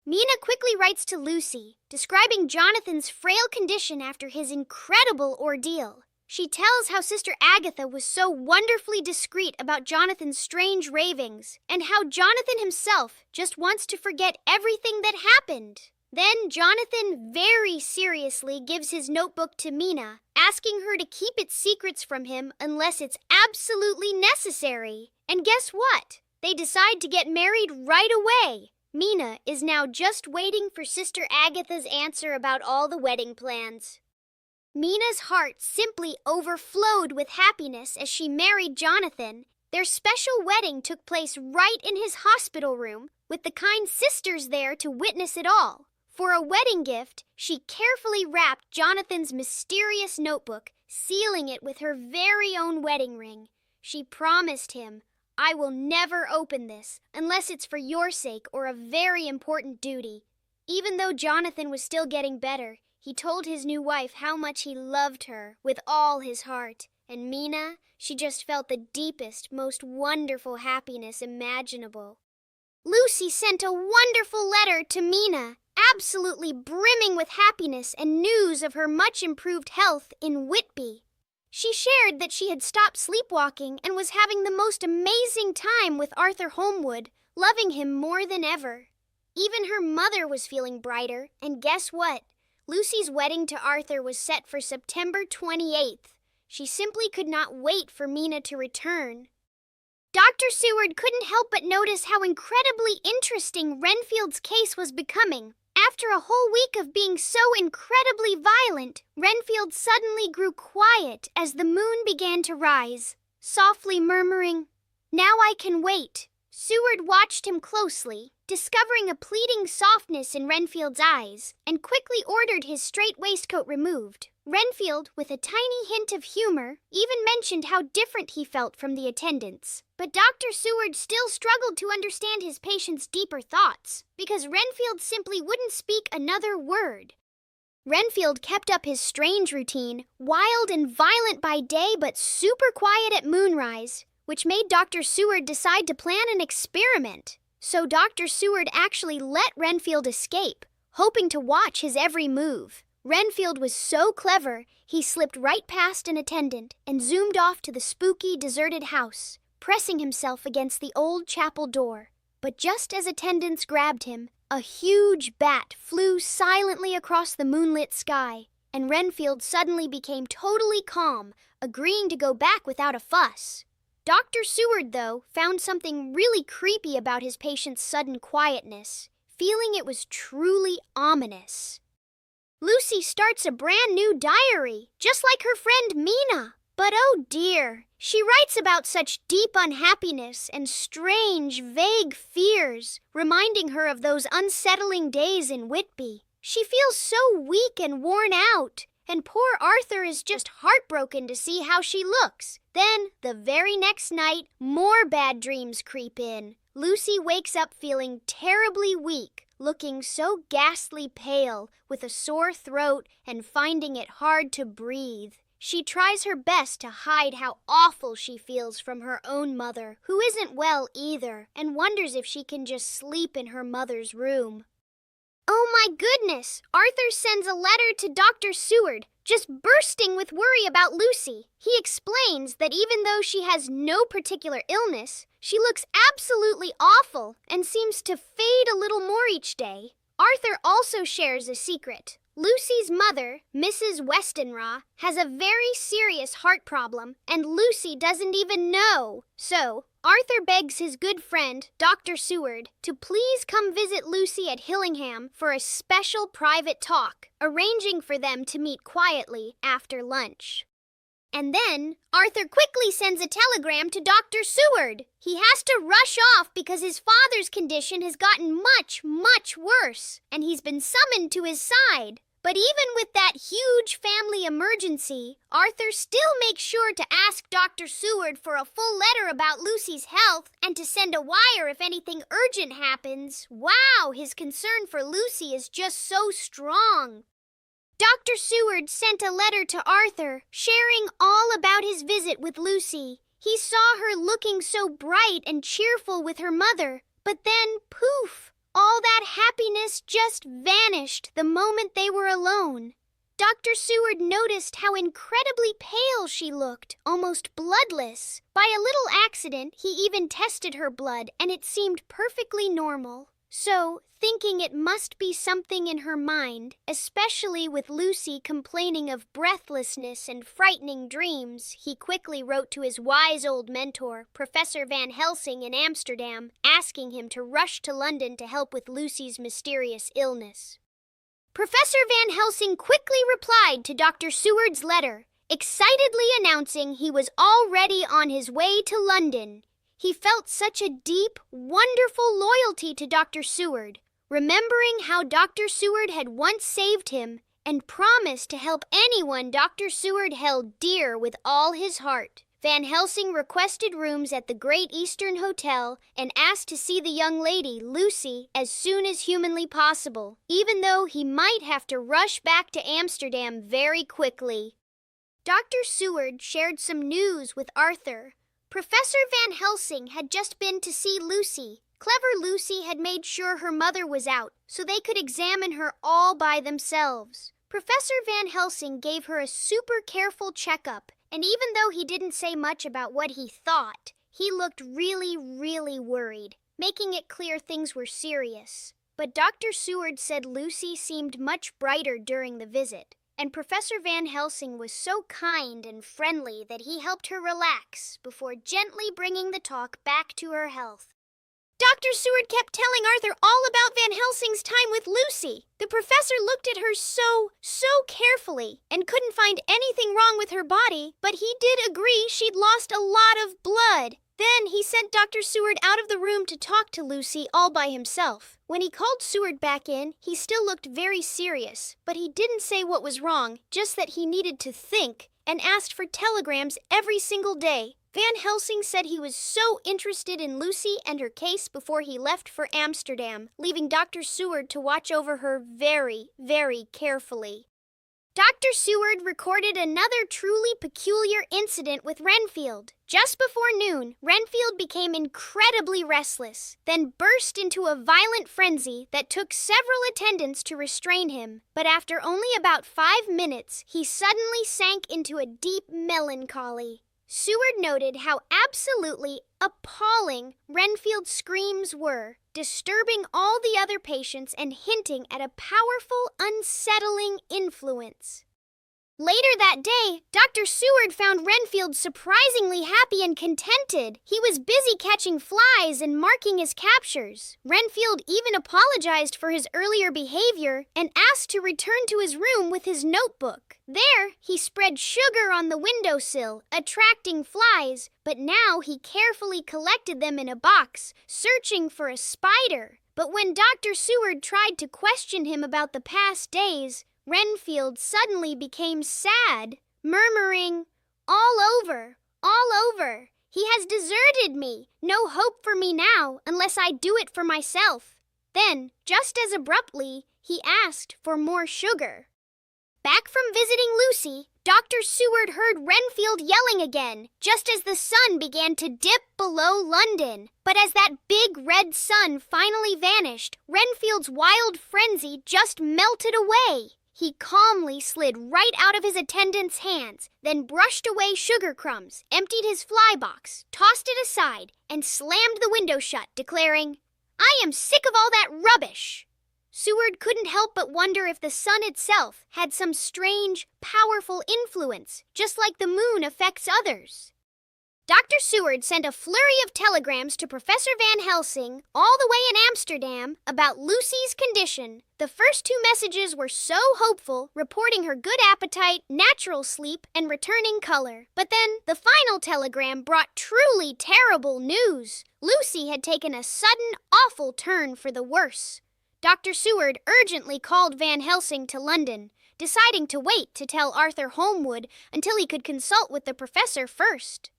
Mina quickly writes to Lucy, describing Jonathan's frail condition after his incredible ordeal. She tells how Sister Agatha was so wonderfully discreet about Jonathan's strange ravings, and how Jonathan himself just wants to forget everything that happened. Then Jonathan very seriously gives his notebook to Mina, asking her to keep its secrets from him unless it's absolutely necessary. And guess what? They decide to get married right away. Mina is now just waiting for Sister Agatha's answer about all the wedding plans. Mina's heart simply overflowed with happiness as she married Jonathan. Their special wedding took place right in his hospital room, with the kind sisters there to witness it all. For a wedding gift, she carefully wrapped Jonathan's mysterious notebook, sealing it with her very own wedding ring. She promised him, "I will never open this unless it's for your sake or a very important duty." Even though Jonathan was still getting better, he told his new wife how much he loved her with all his heart. And Mina, she just felt the deepest, most wonderful happiness imaginable. Lucy sent a wonderful letter to Mina, absolutely brimming with happiness and news of her much improved health in Whitby. She shared that she had stopped sleepwalking and was having the most amazing time with Arthur Holmwood, loving him more than ever. Even her mother was feeling brighter, and guess what? Lucy's wedding to Arthur was set for September 28th. She simply could not wait for Mina to return. Dr. Seward couldn't help but notice how incredibly interesting Renfield's case was becoming. After a whole week of being so incredibly violent, Renfield suddenly grew quiet as the moon began to rise, softly murmuring, "Now I can wait." Seward watched him closely, discovering a pleading softness in Renfield's eyes, and quickly ordered his straight waistcoat removed. Renfield, with a tiny hint of humor, even mentioned how different he felt from the attendants. But Dr. Seward still struggled to understand his patient's deeper thoughts, because Renfield simply wouldn't speak another word. Renfield kept up his strange routine, wild and violent by day but super quiet at moonrise, which made Dr. Seward decide to plan an experiment. So Dr. Seward actually let Renfield escape, hoping to watch his every move. Renfield was so clever, he slipped right past an attendant and zoomed off to the spooky, deserted house, pressing himself against the old chapel door. But just as attendants grabbed him, a huge bat flew silently across the moonlit sky, and Renfield suddenly became totally calm, agreeing to go back without a fuss. Dr. Seward, though, found something really creepy about his patient's sudden quietness, feeling it was truly ominous. Lucy starts a brand new diary, just like her friend Mina. But oh dear, she writes about such deep unhappiness and strange, vague fears, reminding her of those unsettling days in Whitby. She feels so weak and worn out, and poor Arthur is just heartbroken to see how she looks. Then, the very next night, more bad dreams creep in. Lucy wakes up feeling terribly weak, looking so ghastly pale, with a sore throat and finding it hard to breathe. She tries her best to hide how awful she feels from her own mother, who isn't well either, and wonders if she can just sleep in her mother's room. Oh my goodness! Arthur sends a letter to Dr. Seward, just bursting with worry about Lucy. He explains that even though she has no particular illness, she looks absolutely awful and seems to fade a little more each day. Arthur also shares a secret. Lucy's mother, Mrs. Westenra, has a very serious heart problem, and Lucy doesn't even know. So, Arthur begs his good friend, Dr. Seward, to please come visit Lucy at Hillingham for a special private talk, arranging for them to meet quietly after lunch. And then, Arthur quickly sends a telegram to Dr. Seward. He has to rush off because his father's condition has gotten much, much worse, and he's been summoned to his side. But even with that huge family emergency, Arthur still makes sure to ask Dr. Seward for a full letter about Lucy's health and to send a wire if anything urgent happens. Wow, his concern for Lucy is just so strong. Dr. Seward sent a letter to Arthur, sharing all about his visit with Lucy. He saw her looking so bright and cheerful with her mother, but then, poof, All that happiness just vanished the moment they were alone. Dr. Seward noticed how incredibly pale she looked, almost bloodless. By a little accident, he even tested her blood, and it seemed perfectly normal. So, thinking it must be something in her mind, especially with Lucy complaining of breathlessness and frightening dreams, he quickly wrote to his wise old mentor, Professor Van Helsing in Amsterdam, asking him to rush to London to help with Lucy's mysterious illness. Professor Van Helsing quickly replied to Dr. Seward's letter, excitedly announcing he was already on his way to London. He felt such a deep, wonderful loyalty to Dr. Seward, remembering how Dr. Seward had once saved him and promised to help anyone Dr. Seward held dear with all his heart. Van Helsing requested rooms at the Great Eastern Hotel and asked to see the young lady, Lucy, as soon as humanly possible, even though he might have to rush back to Amsterdam very quickly. Dr. Seward shared some news with Arthur. Professor Van Helsing had just been to see Lucy. Clever Lucy had made sure her mother was out, so they could examine her all by themselves. Professor Van Helsing gave her a super careful checkup, and even though he didn't say much about what he thought, he looked really, really worried, making it clear things were serious. But Dr. Seward said Lucy seemed much brighter during the visit. And Professor Van Helsing was so kind and friendly that he helped her relax before gently bringing the talk back to her health. Dr. Seward kept telling Arthur all about Van Helsing's time with Lucy. The professor looked at her so carefully and couldn't find anything wrong with her body, but he did agree she'd lost a lot of blood. Then he sent Dr. Seward out of the room to talk to Lucy all by himself. When he called Seward back in, he still looked very serious, but he didn't say what was wrong, just that he needed to think, and asked for telegrams every single day. Van Helsing said he was so interested in Lucy and her case before he left for Amsterdam, leaving Dr. Seward to watch over her very, very carefully. Dr. Seward recorded another truly peculiar incident with Renfield. Just before noon, Renfield became incredibly restless, then burst into a violent frenzy that took several attendants to restrain him. But after only about 5 minutes, he suddenly sank into a deep melancholy. Seward noted how absolutely appalling Renfield's screams were, disturbing all the other patients and hinting at a powerful, unsettling influence. Later that day, Dr. Seward found Renfield surprisingly happy and contented. He was busy catching flies and marking his captures. Renfield even apologized for his earlier behavior and asked to return to his room with his notebook. There, he spread sugar on the windowsill, attracting flies, but now he carefully collected them in a box, searching for a spider. But when Dr. Seward tried to question him about the past days, Renfield suddenly became sad, murmuring, all over. He has deserted me. No hope for me now, unless I do it for myself." Then, just as abruptly, he asked for more sugar. Back from visiting Lucy, Dr. Seward heard Renfield yelling again, just as the sun began to dip below London. But as that big red sun finally vanished, Renfield's wild frenzy just melted away. He calmly slid right out of his attendant's hands, then brushed away sugar crumbs, emptied his fly box, tossed it aside, and slammed the window shut, declaring, "I am sick of all that rubbish." Seward couldn't help but wonder if the sun itself had some strange, powerful influence, just like the moon affects others. Dr. Seward sent a flurry of telegrams to Professor Van Helsing, all the way in Amsterdam, about Lucy's condition. The first 2 messages were so hopeful, reporting her good appetite, natural sleep, and returning color. But then, the final telegram brought truly terrible news. Lucy had taken a sudden, awful turn for the worse. Dr. Seward urgently called Van Helsing to London, deciding to wait to tell Arthur Holmwood until he could consult with the professor first.